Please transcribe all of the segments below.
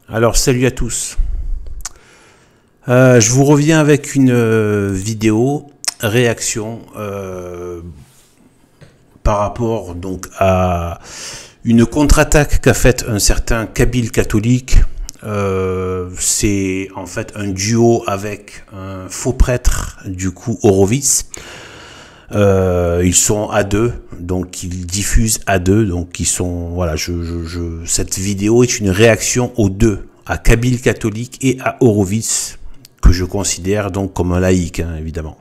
Alors salut à tous, je vous reviens avec une vidéo réaction par rapport donc à une contre-attaque qu'a faite un certain Kabyle catholique. C'est en fait un duo avec un faux prêtre du coup Horowitz. Ils sont à deux, donc ils diffusent à deux, donc ils sont voilà. Cette vidéo est une réaction aux deux, à Kabyle catholique et à Horowitz, que je considère donc comme un laïc, hein, évidemment.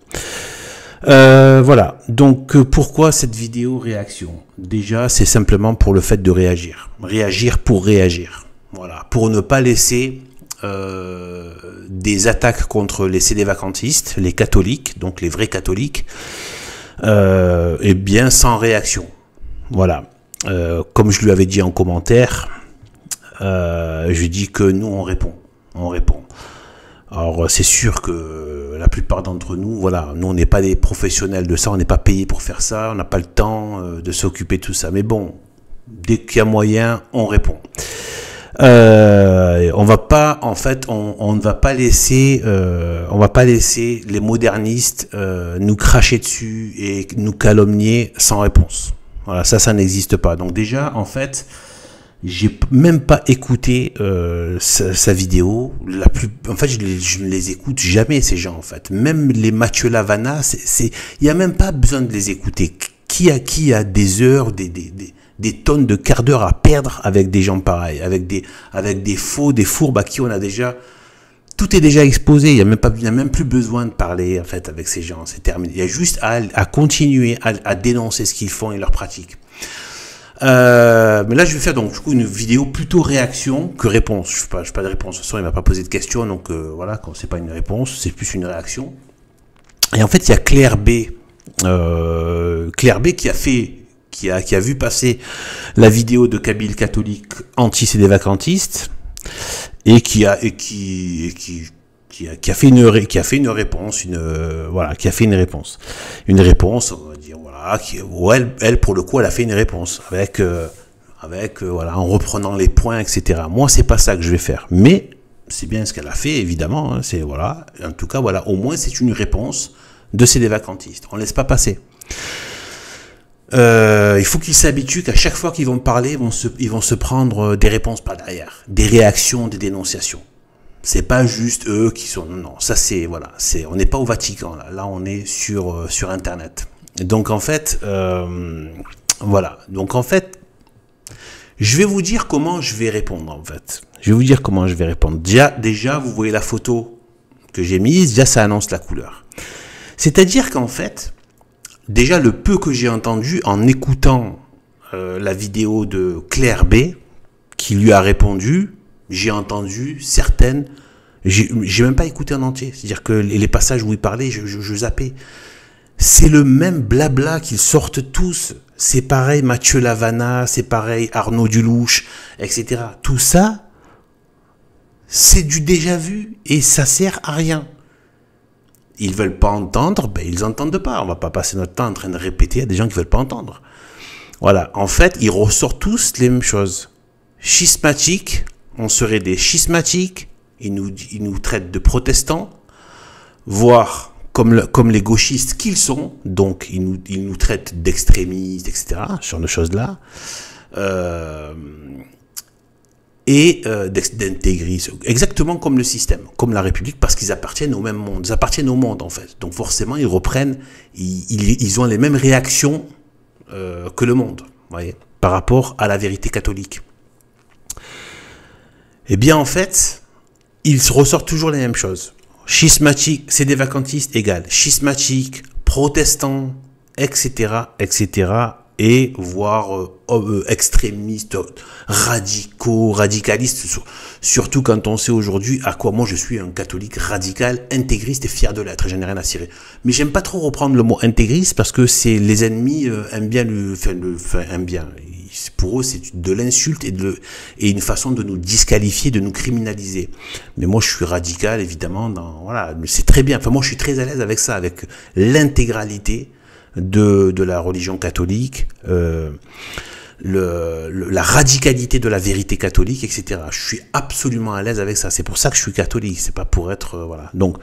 Voilà. Donc pourquoi cette vidéo réaction? Déjà, c'est simplement pour le fait de réagir, réagir pour réagir. Voilà, pour ne pas laisser des attaques contre les sédévacantistes, les catholiques, donc les vrais catholiques. Et bien sans réaction. Voilà. Comme je lui avais dit en commentaire, je dis que nous on répond. On répond. Alors c'est sûr que la plupart d'entre nous, voilà, nous on n'est pas des professionnels de ça, on n'est pas payé pour faire ça, on n'a pas le temps de s'occuper de tout ça. Mais bon, dès qu'il y a moyen, on répond. On va pas, en fait, on ne va pas laisser, les modernistes nous cracher dessus et nous calomnier sans réponse. Voilà, ça n'existe pas. Donc déjà, en fait, j'ai même pas écouté sa vidéo. En fait, je ne les écoute jamais ces gens. En fait, même les Mathieu Lavana, il y a même pas besoin de les écouter. Qui a des heures, des tonnes de quarts d'heure à perdre avec des gens pareils, avec des faux, des fourbes à qui on a déjà, tout est déjà exposé. Il y a même plus besoin de parler, en fait, avec ces gens. C'est terminé. Il y a juste à continuer à dénoncer ce qu'ils font et leurs pratiques. Mais là, je vais faire donc, du coup, une vidéo plutôt réaction que réponse. Je fais pas de réponse. De toute façon, il m'a pas posé de questions. Donc, voilà, quand c'est pas une réponse, c'est plus une réaction. Et en fait, il y a Claire B, qui a vu passer la vidéo de Kabyle catholique anti-sédévacantiste et qui a fait une réponse, on va dire, voilà, où elle pour le coup elle a fait une réponse avec voilà, en reprenant les points, etc. Moi c'est pas ça que je vais faire, mais c'est bien ce qu'elle a fait, évidemment, hein, c'est voilà, en tout cas voilà, au moins c'est une réponse de sédévacantistes, on laisse pas passer. Il faut qu'ils s'habituent qu'à chaque fois qu'ils vont parler, ils vont se prendre des réponses par derrière, des réactions, des dénonciations. C'est pas juste eux qui sont, non, ça c'est, voilà, on n'est pas au Vatican, là on est sur Internet. Donc en fait, voilà, donc en fait, je vais vous dire comment je vais répondre, en fait. Je vais vous dire comment je vais répondre. Déjà, vous voyez la photo que j'ai mise, déjà ça annonce la couleur. C'est-à-dire qu'en fait, déjà, le peu que j'ai entendu en écoutant la vidéo de Claire B, qui lui a répondu, j'ai entendu certaines... J'ai même pas écouté en entier. C'est-à-dire que les passages où il parlait, je zappais. C'est le même blabla qu'ils sortent tous. C'est pareil Mathieu Lavana, c'est pareil Arnaud Dulouche, etc. Tout ça, c'est du déjà vu et ça sert à rien. Ils veulent pas entendre, ben ils entendent pas. On va pas passer notre temps en train de répéter à des gens qui veulent pas entendre. Voilà. En fait, ils ressortent tous les mêmes choses. Schismatiques, on serait des schismatiques. Ils nous traitent de protestants, voire comme les gauchistes qu'ils sont. Donc, ils nous traitent d'extrémistes, etc. Ce genre de choses-là. Et d'intégristes, exactement comme le système, comme la République, parce qu'ils appartiennent au même monde, ils appartiennent au monde en fait. Donc forcément, ils reprennent, ils ont les mêmes réactions que le monde, vous voyez, par rapport à la vérité catholique. Eh bien en fait, ils ressortent toujours les mêmes choses. Schismatique, sédévacantiste égale schismatique, protestant, etc., etc., et voire extrémistes, radicalistes, surtout quand on sait aujourd'hui à quoi moi je suis un catholique radical, intégriste et fier de l'être, j'en ai rien à cirer. Mais j'aime pas trop reprendre le mot intégriste parce que c'est les ennemis aiment bien aiment bien. Pour eux, c'est de l'insulte et une façon de nous disqualifier, de nous criminaliser. Mais moi, je suis radical, évidemment, voilà, c'est très bien. Enfin, moi, je suis très à l'aise avec ça, avec l'intégralité de la religion catholique, la radicalité de la vérité catholique, etc. Je suis absolument à l'aise avec ça. C'est pour ça que je suis catholique. C'est pas pour être voilà. Donc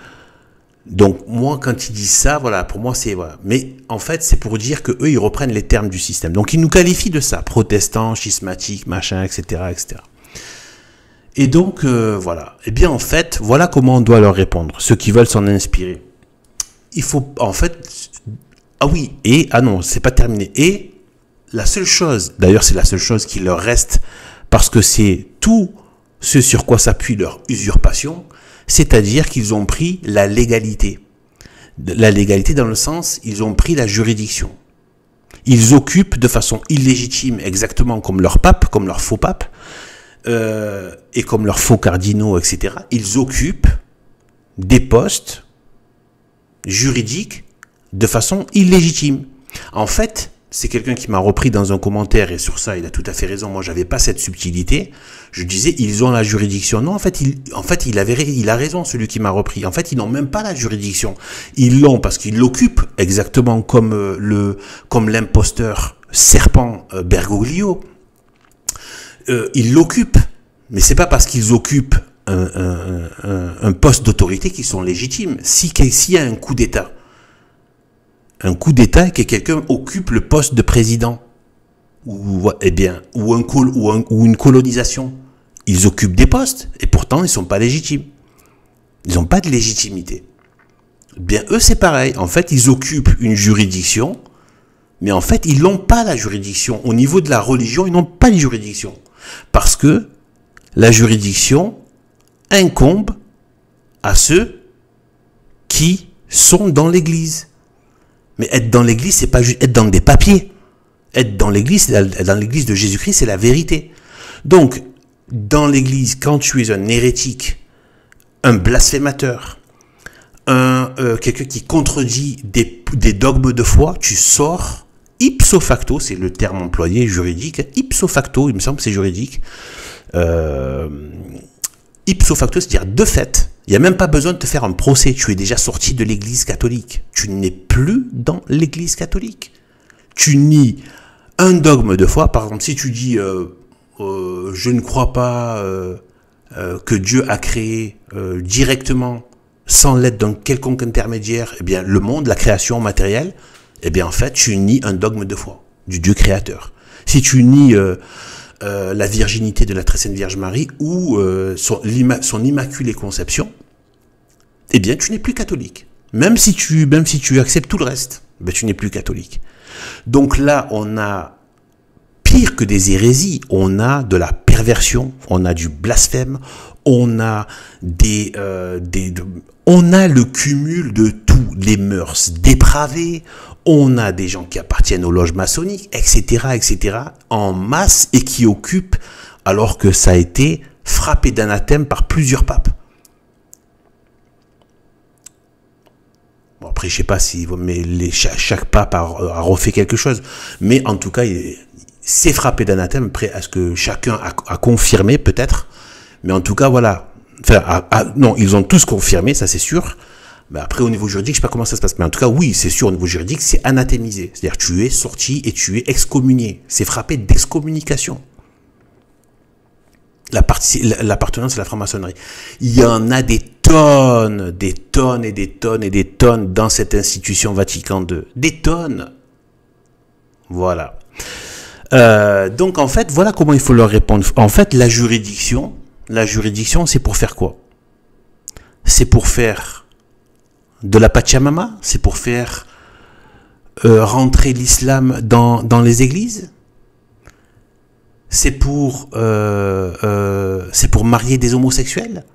moi, quand ils disent ça, voilà, pour moi c'est voilà. Mais en fait, c'est pour dire que eux, ils reprennent les termes du système. Donc ils nous qualifient de ça, protestants, schismatiques, machin, etc., etc. Et donc voilà. Eh bien en fait, voilà comment on doit leur répondre. Ceux qui veulent s'en inspirer. Il faut en fait, ah oui, et ah non, c'est pas terminé. Et la seule chose, d'ailleurs, c'est la seule chose qui leur reste, parce que c'est tout ce sur quoi s'appuie leur usurpation. C'est-à-dire qu'ils ont pris la légalité. La légalité dans le sens, ils ont pris la juridiction. Ils occupent de façon illégitime, exactement comme leur pape, comme leur faux pape, et comme leurs faux cardinaux, etc. Ils occupent des postes juridiques de façon illégitime. En fait, c'est quelqu'un qui m'a repris dans un commentaire, et sur ça, il a tout à fait raison. Moi, j'avais pas cette subtilité. Je disais, ils ont la juridiction. Non, en fait, il a raison, celui qui m'a repris. En fait, ils n'ont même pas la juridiction. Ils l'ont parce qu'ils l'occupent, exactement comme l'imposteur serpent Bergoglio. Ils l'occupent. Mais c'est pas parce qu'ils occupent un poste d'autorité qu'ils sont légitimes. S'il y a un coup d'État, que quelqu'un occupe le poste de président, ou une colonisation, ils occupent des postes, et pourtant ils ne sont pas légitimes. Ils n'ont pas de légitimité. Bien, eux, c'est pareil. En fait, ils occupent une juridiction, mais en fait, ils n'ont pas la juridiction. Au niveau de la religion, ils n'ont pas de juridiction. Parce que la juridiction incombe à ceux qui sont dans l'Église. Mais être dans l'Église, c'est pas juste être dans des papiers. Être dans l'Église de Jésus-Christ, c'est la vérité. Donc, dans l'Église, quand tu es un hérétique, un blasphémateur, quelqu'un qui contredit des dogmes de foi, tu sors ipso facto, c'est le terme employé juridique, ipso facto, il me semble que c'est juridique, ipso facto, c'est-à-dire de fait. Il n'y a même pas besoin de te faire un procès. Tu es déjà sorti de l'Église catholique. Tu n'es plus dans l'Église catholique. Tu nies un dogme de foi. Par exemple, si tu dis je ne crois pas que Dieu a créé directement, sans l'aide d'un quelconque intermédiaire, eh bien, le monde, la création matérielle, eh bien, en fait, tu nies un dogme de foi du Dieu créateur. Si tu nies la virginité de la très sainte Vierge Marie ou son immaculée conception, eh bien, tu n'es plus catholique. Même si tu acceptes tout le reste, ben, tu n'es plus catholique. Donc là, on a pire que des hérésies, on a de la perversion, on a du blasphème, on a on a le cumul de tous les mœurs dépravées, on a des gens qui appartiennent aux loges maçonniques, etc., en masse, et qui occupent, alors que ça a été frappé d'anathème par plusieurs papes. Bon, après, je sais pas si chaque pape a refait quelque chose, mais en tout cas, c'est frappé d'anathème. Après, est-ce que chacun a confirmé, peut-être? Mais en tout cas, voilà. Enfin, non, ils ont tous confirmé, ça c'est sûr. Mais après, au niveau juridique, je sais pas comment ça se passe. Mais en tout cas, oui, c'est sûr, au niveau juridique, c'est anathémisé. C'est-à-dire, tu es sorti et tu es excommunié. C'est frappé d'excommunication. L'appartenance à la franc-maçonnerie. Il y en a des tonnes dans cette institution Vatican II. Des tonnes. Voilà. Donc, en fait, voilà comment il faut leur répondre. En fait, la juridiction, c'est pour faire quoi? C'est pour faire de la Pachamama? C'est pour faire rentrer l'islam dans les églises? C'est pour marier des homosexuels?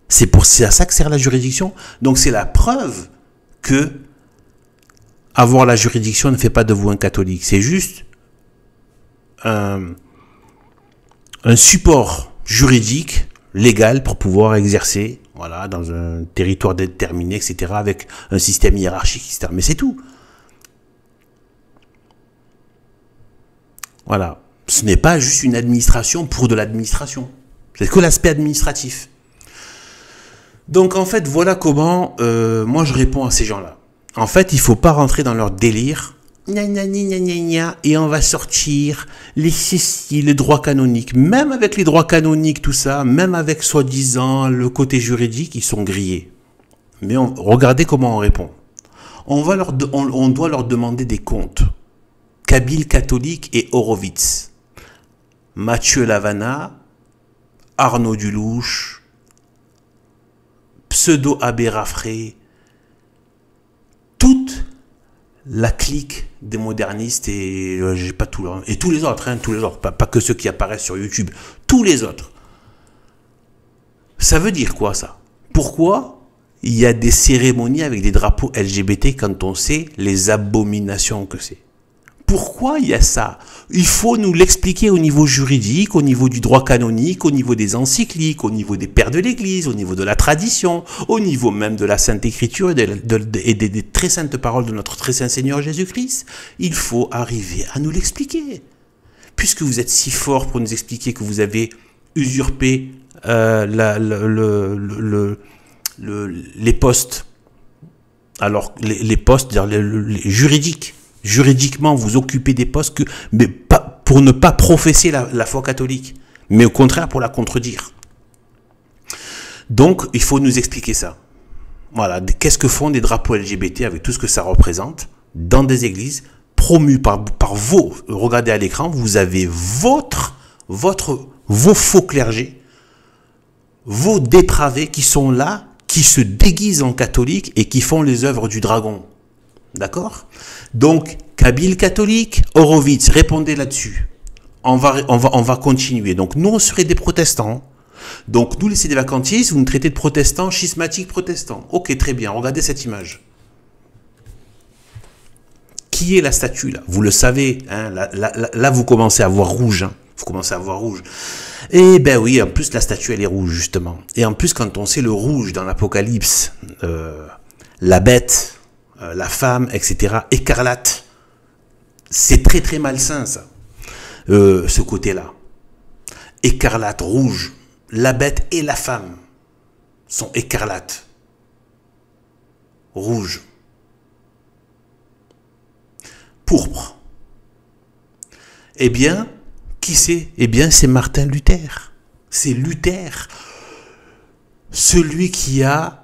C'est à ça que sert la juridiction? Donc c'est la preuve que avoir la juridiction ne fait pas de vous un catholique. C'est juste un support juridique, légal, pour pouvoir exercer, voilà, dans un territoire déterminé, etc., avec un système hiérarchique, etc. Mais c'est tout. Voilà. Ce n'est pas juste une administration pour de l'administration. C'est que l'aspect administratif. Donc, en fait, voilà comment moi je réponds à ces gens-là. En fait, il ne faut pas rentrer dans leur délire gna gna gna gna gna gna, et on va sortir les droits canoniques. Même avec les droits canoniques, tout ça, même avec soi-disant le côté juridique, ils sont grillés. Mais regardez comment on répond. On doit leur demander des comptes. Kabyle catholique et Horowitz. Mathieu Lavana, Arnaud Dulouche, Pseudo Abbé Raffray, toute la clique des modernistes et j'ai pas tout et tous les autres, pas que ceux qui apparaissent sur YouTube, tous les autres. Ça veut dire quoi ça? Pourquoi il y a des cérémonies avec des drapeaux LGBT quand on sait les abominations que c'est? Pourquoi il y a ça? Il faut nous l'expliquer au niveau juridique, au niveau du droit canonique, au niveau des encycliques, au niveau des pères de l'Église, au niveau de la tradition, au niveau même de la Sainte Écriture et des très saintes paroles de notre très saint Seigneur Jésus-Christ. Il faut arriver à nous l'expliquer. Puisque vous êtes si fort pour nous expliquer que vous avez usurpé les postes, alors les postes les juridiques, juridiquement vous occupez des postes mais pas pour ne pas professer la foi catholique, mais au contraire pour la contredire. Donc il faut nous expliquer ça. Voilà, qu'est-ce que font des drapeaux LGBT avec tout ce que ça représente dans des églises promus par vos, regardez à l'écran, vous avez vos faux clergés, vos dépravés qui sont là, qui se déguisent en catholiques et qui font les œuvres du dragon. D'accord? Donc, Kabyle catholique, Horowitz, répondez là-dessus. On va continuer. Donc, nous, on serait des protestants. Donc, nous, les sédévacantistes, vous nous traitez de protestants, schismatiques protestants. Ok, très bien. Regardez cette image. Qui est la statue, là? Vous le savez, hein, là, vous commencez à voir rouge. Hein. Vous commencez à voir rouge. Et ben oui, en plus, la statue, elle est rouge, justement. Et en plus, quand on sait le rouge dans l'Apocalypse, la bête, la femme, etc., écarlate, c'est très très malsain ça, ce côté-là. Écarlate, rouge, la bête et la femme sont écarlates, rouge, pourpre. Eh bien, qui c'est? Eh bien, c'est Martin Luther. C'est Luther, celui qui a...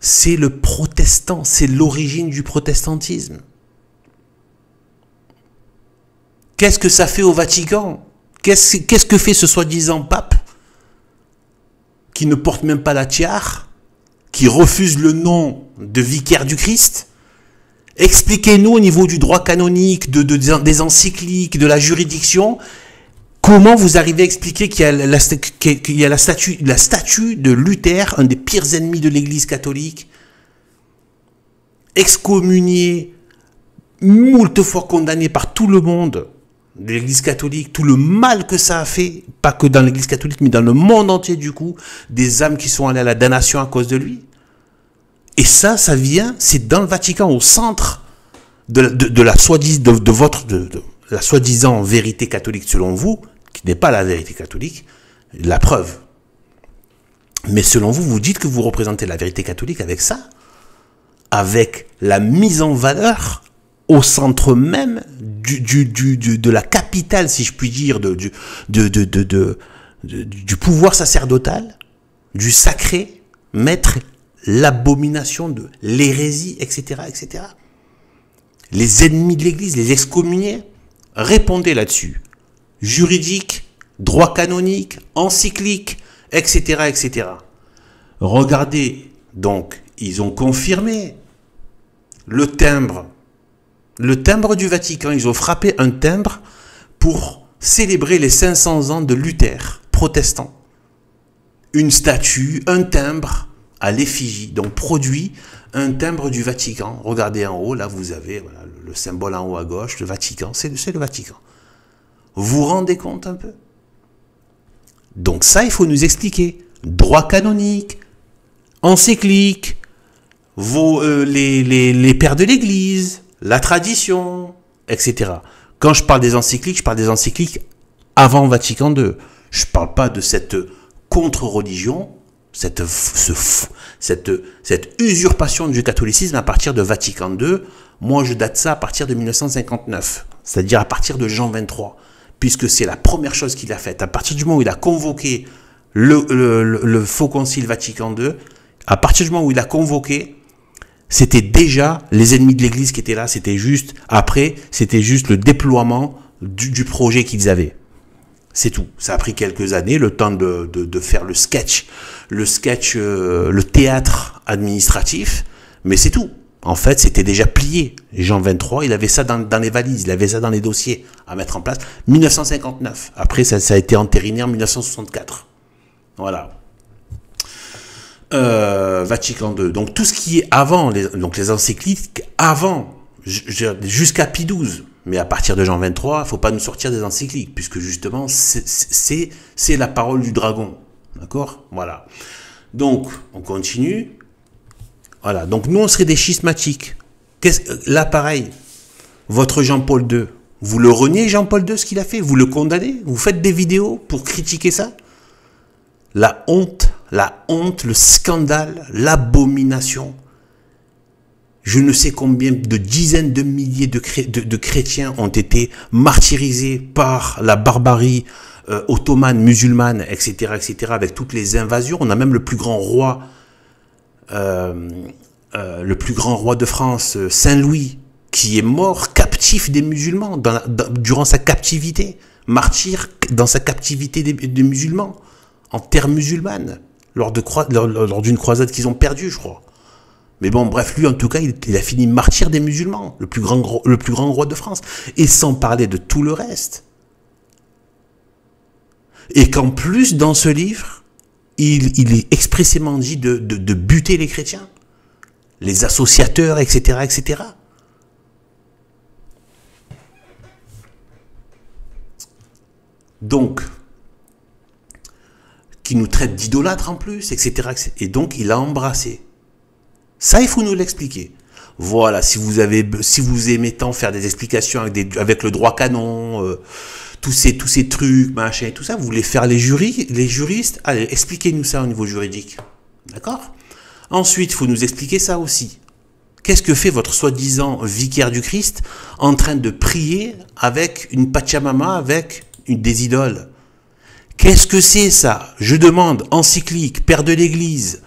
C'est le protestant, c'est l'origine du protestantisme. Qu'est-ce que ça fait au Vatican? Qu'est-ce que fait ce soi-disant pape qui ne porte même pas la tiare, qui refuse le nom de vicaire du Christ? Expliquez-nous au niveau du droit canonique, des encycliques, de la juridiction, comment vous arrivez à expliquer qu'il y a la statue de Luther, un des pires ennemis de l'Église catholique, excommunié, moult fois condamné par tout le monde de l'Église catholique, tout le mal que ça a fait, pas que dans l'Église catholique, mais dans le monde entier du coup, des âmes qui sont allées à la damnation à cause de lui. Et ça vient, c'est dans le Vatican, au centre de la soi-disant vérité catholique selon vous, qui n'est pas la vérité catholique, la preuve. Mais selon vous, vous dites que vous représentez la vérité catholique avec ça, avec la mise en valeur au centre même de la capitale, si je puis dire, du pouvoir sacerdotal, du sacré, mettre l'abomination de l'hérésie, etc., etc. Les ennemis de l'Église, les excommuniés, répondez là-dessus. Juridique, droit canonique, encyclique, etc., etc. Regardez, donc, ils ont confirmé le timbre du Vatican. Ils ont frappé un timbre pour célébrer les 500 ans de Luther, protestant. Une statue, un timbre à l'effigie, donc produit un timbre du Vatican. Regardez en haut, là vous avez voilà, le symbole en haut à gauche, le Vatican, c'est le Vatican. Vous vous rendez compte un peu? Donc ça, il faut nous expliquer. Droit canonique, encyclique, les pères de l'Église, la tradition, etc. Quand je parle des encycliques, je parle des encycliques avant Vatican II. Je ne parle pas de cette contre-religion, cette usurpation du catholicisme à partir de Vatican II, Moi, je date ça à partir de 1959, c'est-à-dire à partir de Jean 23, puisque c'est la première chose qu'il a faite. À partir du moment où il a convoqué le faux concile Vatican II, à partir du moment où il a convoqué, c'était déjà les ennemis de l'Église qui étaient là, c'était juste, après, c'était juste le déploiement du projet qu'ils avaient. C'est tout. Ça a pris quelques années, le temps de faire le théâtre administratif, mais c'est tout. En fait, c'était déjà plié. Jean 23, il avait ça dans les valises, il avait ça dans les dossiers à mettre en place. 1959. Après, ça a été entériné en 1964. Voilà. Vatican II. Donc tout ce qui est avant, les encycliques, avant, jusqu'à Pie XII. Mais à partir de Jean 23, il ne faut pas nous sortir des encycliques, puisque justement, c'est la parole du dragon. D'accord? Voilà. Donc, on continue. Voilà. Donc, nous, on serait des schismatiques. Là, pareil. Votre Jean-Paul II. Vous le reniez, Jean-Paul II, ce qu'il a fait? Vous le condamnez? Vous faites des vidéos pour critiquer ça? La honte, le scandale, l'abomination. Je ne sais combien de dizaines de milliers de chrétiens ont été martyrisés par la barbarie ottomane, musulmane, etc., etc., avec toutes les invasions. On a même le plus grand roi de France, Saint-Louis, qui est mort captif des musulmans durant sa captivité, martyr dans sa captivité des musulmans, en terre musulmane, lors d'une croisade qu'ils ont perdue, je crois. Mais bon, bref, lui, en tout cas, il a fini martyr des musulmans, le plus grand roi de France. Et sans parler de tout le reste. Et qu'en plus, dans ce livre, il est expressément dit de buter les chrétiens, les associateurs, etc., etc. Donc, qui nous traite d'idolâtres en plus, etc., etc. Et donc, il a embrassé. Ça, il faut nous l'expliquer. Voilà, si vous aimez tant faire des explications avec le droit canon, tous ces trucs, machin, et tout ça, vous voulez faire les juristes, allez, expliquez-nous ça au niveau juridique. D'accord? Ensuite, il faut nous expliquer ça aussi. Qu'est-ce que fait votre soi-disant vicaire du Christ en train de prier avec une Pachamama, avec des idoles? Qu'est-ce que c'est ça? Je demande, encyclique, père de l'Église,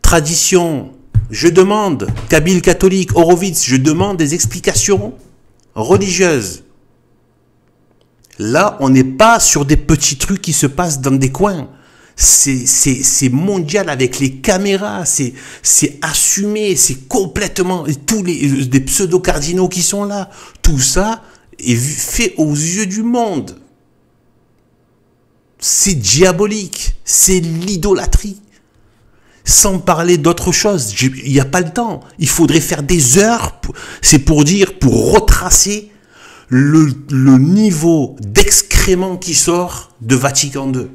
tradition. Je demande, Kabyle catholique, Horowitz, je demande des explications religieuses. Là, on n'est pas sur des petits trucs qui se passent dans des coins. C'est mondial avec les caméras, c'est assumé, c'est complètement, tous des pseudo-cardinaux qui sont là. Tout ça est fait aux yeux du monde. C'est diabolique, c'est l'idolâtrie. Sans parler d'autre chose, il n'y a pas le temps. Il faudrait faire des heures, c'est pour retracer le niveau d'excrément qui sort de Vatican II.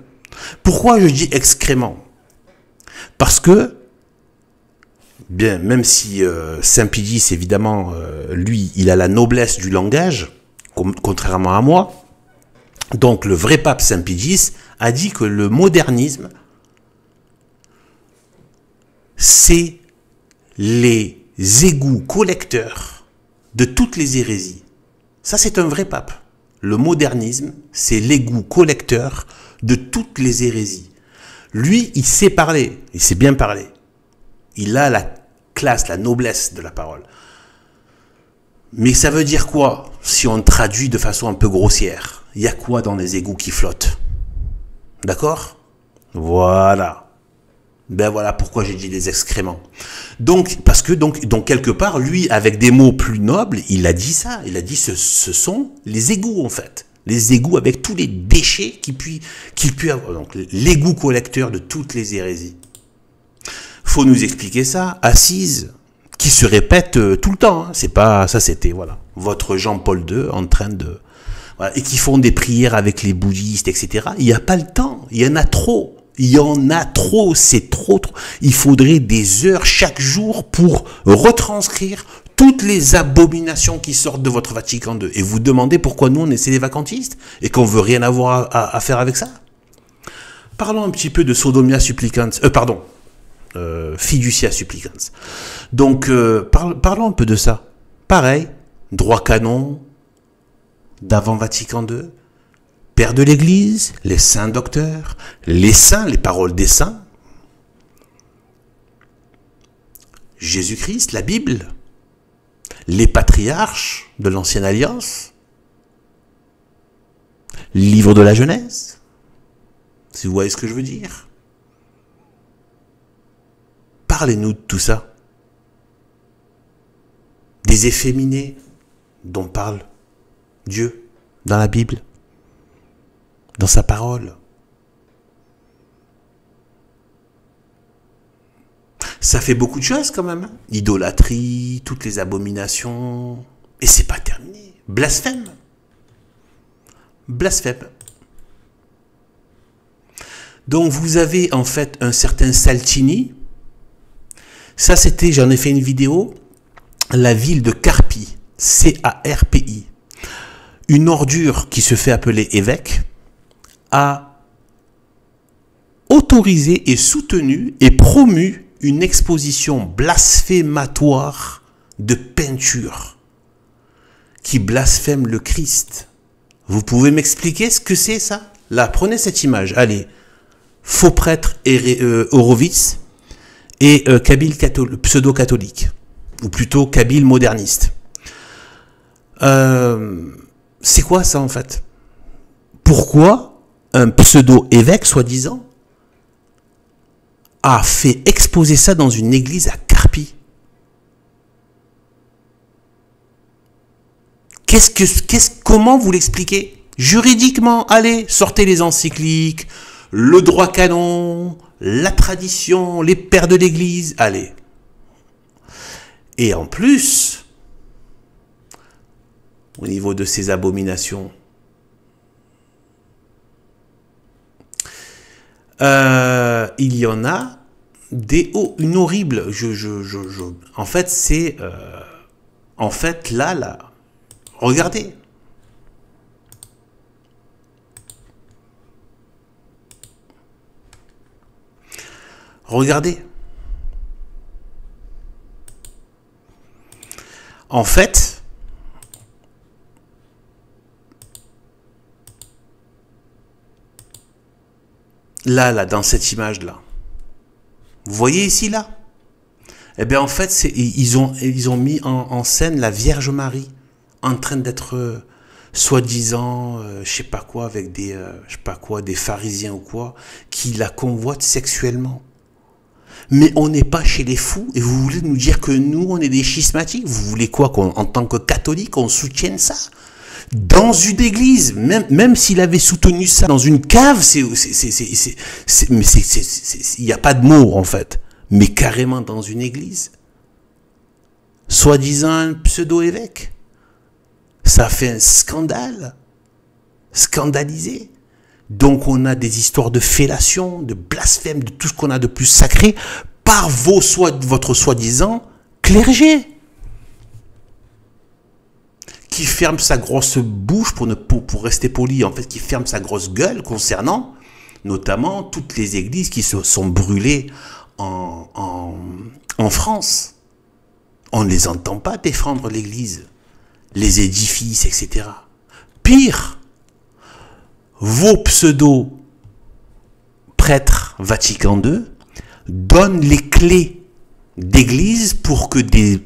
Pourquoi je dis excrément? Parce que, bien, même si Saint-Pédis, évidemment, lui, il a la noblesse du langage, contrairement à moi, donc le vrai pape Saint-Pédis a dit que le modernisme, c'est les égouts collecteurs de toutes les hérésies. Ça, c'est un vrai pape. Le modernisme, c'est l'égout collecteur de toutes les hérésies. Lui, il sait parler, il sait bien parler. Il a la classe, la noblesse de la parole. Mais ça veut dire quoi, si on traduit de façon un peu grossière? Il y a quoi dans les égouts qui flottent? D'accord? Voilà. Ben voilà pourquoi j'ai dit des excréments. Donc, parce que, donc quelque part, lui, avec des mots plus nobles, il a dit ça. Il a dit ce sont les égouts, en fait. Les égouts avec tous les déchets qu'il peut avoir. Donc, l'égout collecteur de toutes les hérésies. Faut nous expliquer ça. Assise, qui se répète tout le temps. Hein. C'est pas, ça c'était, voilà. Votre Jean-Paul II en train de, voilà, et qui font des prières avec les bouddhistes, etc. Il n'y a pas le temps. Il y en a trop. Il y en a trop, c'est trop. Il faudrait des heures chaque jour pour retranscrire toutes les abominations qui sortent de votre Vatican II. Et vous demandez pourquoi nous, on est des vacantistes et qu'on veut rien avoir à faire avec ça. Parlons un petit peu de Sodomia Supplicans. Fiducia Supplicans. Donc, parlons un peu de ça. pareil, droit canon d'avant Vatican II, père de l'Église, les saints docteurs, les saints, les paroles des saints, Jésus-Christ, la Bible, les patriarches de l'Ancienne Alliance, livre de la Genèse, si vous voyez ce que je veux dire. Parlez-nous de tout ça. Des efféminés dont parle Dieu dans la Bible, dans sa parole. Ça fait beaucoup de choses quand même. Hein. Idolâtrie, toutes les abominations. Et c'est pas terminé. Blasphème. Blasphème. Donc vous avez en fait un certain Saltini. Ça c'était, j'en ai fait une vidéo. La ville de Carpi. C-A-R-P-I. Une ordure qui se fait appeler évêque a autorisé et soutenu et promu une exposition blasphématoire de peinture qui blasphème le Christ. Vous pouvez m'expliquer ce que c'est ça? Là, prenez cette image. Allez, faux prêtre Horowitz et Kabyle pseudo-catholique, ou plutôt Kabyle moderniste. C'est quoi ça en fait? Pourquoi un pseudo-évêque, soi-disant, a fait exposer ça dans une église à Carpi? Comment vous l'expliquez? Juridiquement, allez, sortez les encycliques, le droit canon, la tradition, les pères de l'église, allez. Et en plus, au niveau de ces abominations, il y en a une horrible. En fait, c'est en fait là, regardez. Regardez. En fait, là, dans cette image-là, vous voyez ici, là? Eh bien, en fait, ils ont mis en scène la Vierge Marie en train d'être, soi-disant, je sais pas quoi, avec des, je sais pas quoi, des pharisiens ou quoi, qui la convoitent sexuellement. Mais on n'est pas chez les fous, et vous voulez nous dire que nous, on est des schismatiques? Vous voulez quoi, qu'en tant que catholique, on soutienne ça? Dans une église, même s'il avait soutenu ça dans une cave, il n'y a pas de mots en fait, mais carrément dans une église, soi-disant un pseudo-évêque, ça fait un scandale, scandalisé. Donc on a des histoires de fellation, de blasphème, de tout ce qu'on a de plus sacré par votre soi-disant clergé, qui ferme sa grosse bouche pour rester poli, en fait, qui ferme sa grosse gueule concernant notamment toutes les églises qui se sont brûlées en France. On ne les entend pas défendre l'église, les édifices, etc. Pire, vos pseudo-prêtres Vatican II donnent les clés d'église pour que des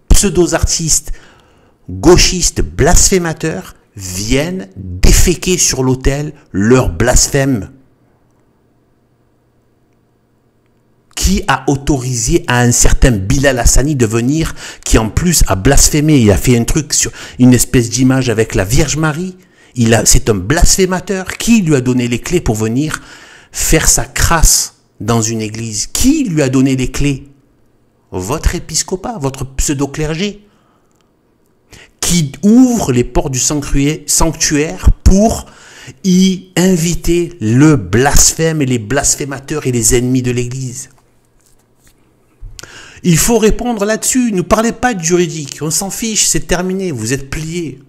pseudo-artistes gauchistes blasphémateurs viennent déféquer sur l'autel leur blasphème. Qui a autorisé à un certain Bilal Hassani de venir, qui en plus a blasphémé, il a fait un truc sur une espèce d'image avec la Vierge Marie, c'est un blasphémateur. Qui lui a donné les clés pour venir faire sa crasse dans une église? Qui lui a donné les clés? Votre épiscopat, votre pseudo-clergé, qui ouvre les portes du sanctuaire pour y inviter le blasphème et les blasphémateurs et les ennemis de l'Église. Il faut répondre là-dessus. Ne parlez pas de juridique. On s'en fiche, c'est terminé. Vous êtes pliés.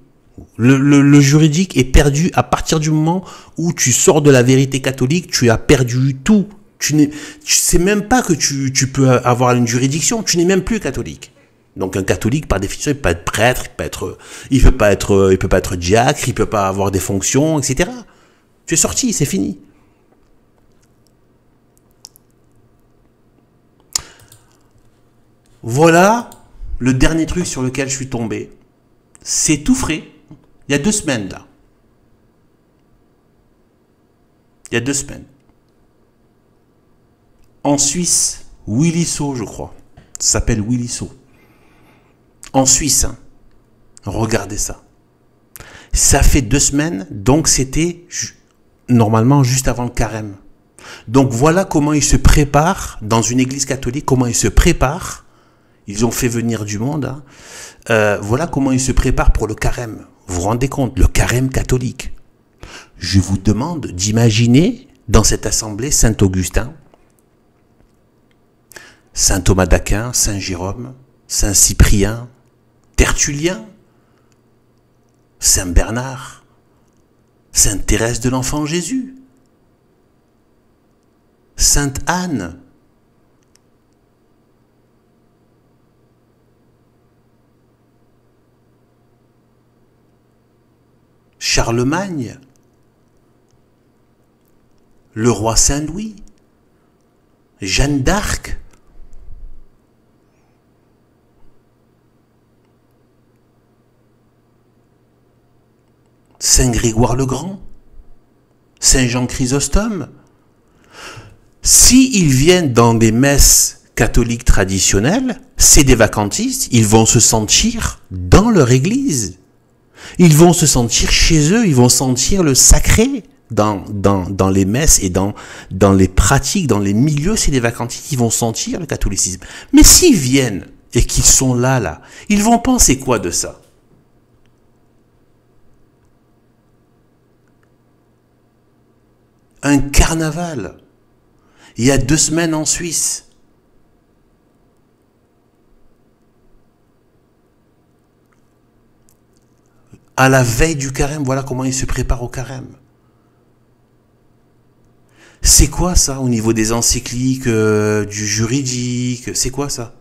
Le juridique est perdu à partir du moment où tu sors de la vérité catholique. Tu as perdu tout. Tu sais même pas que tu peux avoir une juridiction. Tu n'es même plus catholique. Donc un catholique, par définition, il peut pas être prêtre, il peut pas être diacre, il peut pas avoir des fonctions, etc. Tu es sorti, c'est fini. Voilà le dernier truc sur lequel je suis tombé. C'est tout frais. Il y a 2 semaines, là. Il y a 2 semaines. En Suisse, Williso, je crois. Ça s'appelle Williso. En Suisse, hein. Regardez ça. Ça fait 2 semaines, donc c'était normalement juste avant le carême. Donc voilà comment ils se préparent, dans une église catholique, comment ils se préparent. Ils ont fait venir du monde. Hein. Voilà comment ils se préparent pour le carême. Vous vous rendez compte, le carême catholique. Je vous demande d'imaginer dans cette assemblée Saint-Augustin, Saint Thomas d'Aquin, Saint Jérôme, Saint Cyprien, Tertullien, Saint Bernard, Sainte Thérèse de l'Enfant Jésus, Sainte Anne, Charlemagne, le roi Saint-Louis, Jeanne d'Arc, Saint Grégoire le Grand, Saint Jean Chrysostome. S'ils viennent dans des messes catholiques traditionnelles, c'est des vacantistes, ils vont se sentir dans leur église. Ils vont se sentir chez eux, ils vont sentir le sacré dans les messes et dans les pratiques, dans les milieux, c'est des vacantistes qui vont sentir le catholicisme. Mais s'ils viennent et qu'ils sont là, ils vont penser quoi de ça? Un carnaval, il y a 2 semaines en Suisse. À la veille du carême, voilà comment ils se préparent au carême. C'est quoi ça au niveau des encycliques, du juridique? C'est quoi ça?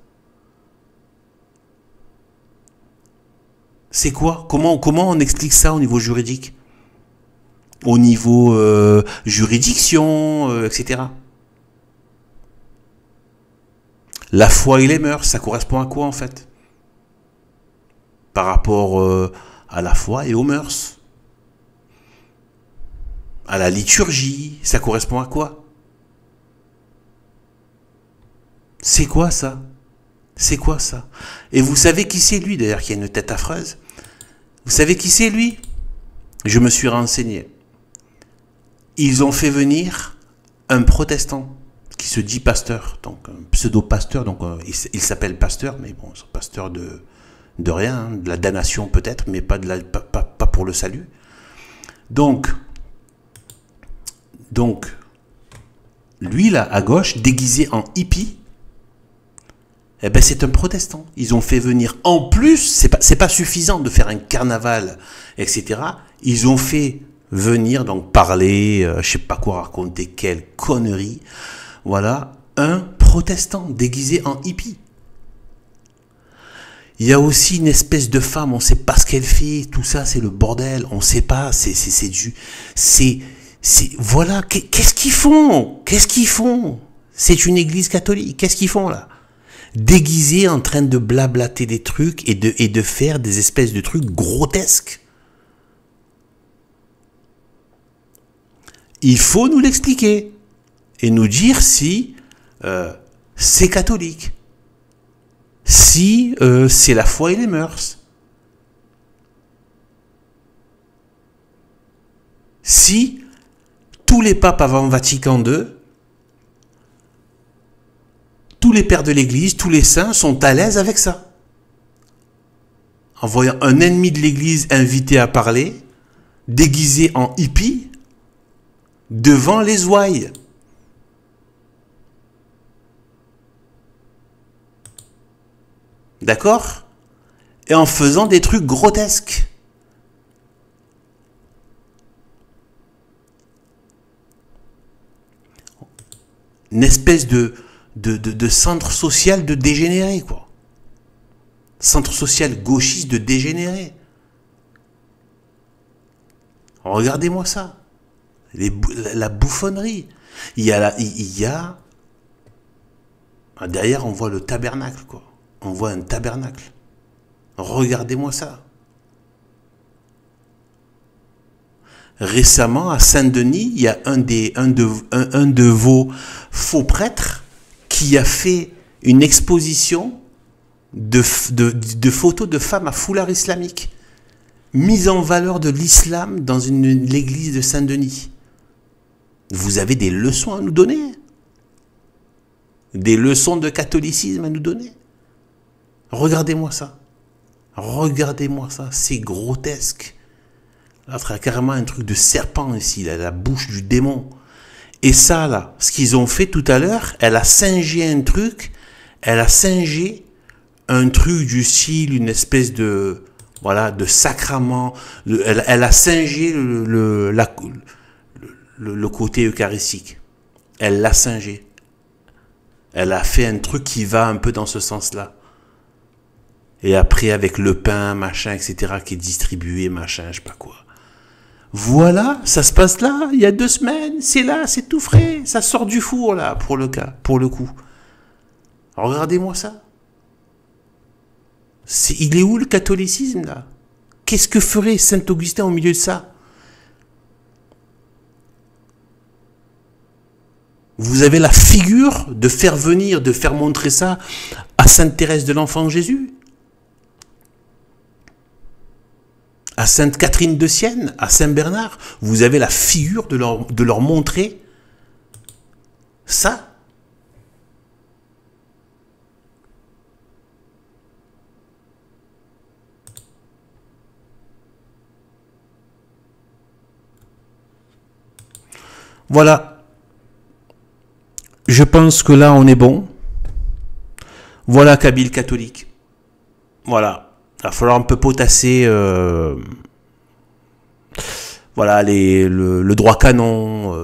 C'est quoi? Comment on explique ça au niveau juridique? Au niveau juridiction, etc. La foi et les mœurs, ça correspond à quoi en fait? Par rapport à la foi et aux mœurs. À la liturgie, ça correspond à quoi? C'est quoi ça? C'est quoi ça? Et vous savez qui c'est lui d'ailleurs, qui a une tête affreuse? Vous savez qui c'est lui? Je me suis renseigné. Ils ont fait venir un protestant qui se dit pasteur, donc un pseudo-pasteur, donc il s'appelle pasteur, mais bon, c'est pasteur de rien, hein, de la damnation peut-être, mais pas pour le salut. Donc, lui là, à gauche, déguisé en hippie, eh ben c'est un protestant. Ils ont fait venir, en plus, c'est pas suffisant de faire un carnaval, etc. Ils ont fait venir, donc parler, je sais pas quoi raconter, quelle connerie. Voilà, un protestant déguisé en hippie. Il y a aussi une espèce de femme, on ne sait pas ce qu'elle fait, tout ça c'est le bordel, on ne sait pas, voilà, qu'est-ce qu'ils font? Qu'est-ce qu'ils font? C'est une église catholique, qu'est-ce qu'ils font là? Déguisés en train de blablater des trucs et de faire des espèces de trucs grotesques. Il faut nous l'expliquer et nous dire si c'est catholique, si c'est la foi et les mœurs, si tous les papes avant Vatican II, tous les pères de l'Église, tous les saints sont à l'aise avec ça. En voyant un ennemi de l'Église invité à parler, déguisé en hippie, devant les ouailles. D'accord? Et en faisant des trucs grotesques. Une espèce de centre social de dégénérés, quoi. Centre social gauchiste de dégénérés. Regardez-moi ça. La bouffonnerie. Derrière, on voit le tabernacle, quoi. On voit un tabernacle. Regardez-moi ça. Récemment, à Saint-Denis, il y a un de vos faux prêtres qui a fait une exposition de photos de femmes à foulard islamique. Mise en valeur de l'islam dans l'église de Saint-Denis. Vous avez des leçons à nous donner? Des leçons de catholicisme à nous donner? Regardez-moi ça. Regardez-moi ça. C'est grotesque. Là, il y a carrément un truc de serpent ici, là, la bouche du démon. Et ça, là, ce qu'ils ont fait tout à l'heure, elle a singé un truc. Elle a singé un truc du style, une espèce de... Voilà, de sacrement. Elle a singé le côté eucharistique. Elle l'a singé. Elle a fait un truc qui va un peu dans ce sens-là. Et après, avec le pain, machin, etc., qui est distribué, machin, je sais pas quoi. Voilà, ça se passe là, il y a 2 semaines, c'est là, c'est tout frais, ça sort du four, là, pour le coup. Regardez-moi ça. Il est où le catholicisme, là? Qu'est-ce que ferait Saint-Augustin au milieu de ça? Vous avez la figure de faire venir, de faire montrer ça à Sainte Thérèse de l'Enfant Jésus, à Sainte Catherine de Sienne, à Saint Bernard. Vous avez la figure de leur montrer ça. Voilà. Je pense que là, on est bon. Voilà, Kabyle catholique. Voilà. Il va falloir un peu potasser voilà, le droit canon,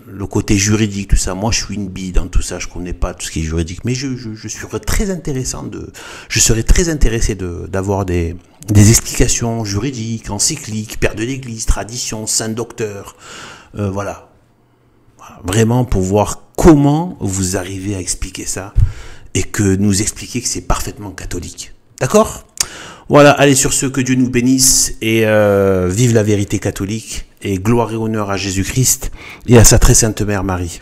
le côté juridique, tout ça. Moi, je suis une bille dans tout ça. Je connais pas tout ce qui est juridique. Mais je serais très intéressé d'avoir des explications juridiques, encycliques, père de l'Église, tradition, saint docteur. Voilà. Vraiment pour voir comment vous arrivez à expliquer ça et que nous expliquer que c'est parfaitement catholique. D'accord? Voilà, allez sur ce, que Dieu nous bénisse et vive la vérité catholique et gloire et honneur à Jésus-Christ et à sa très sainte mère Marie.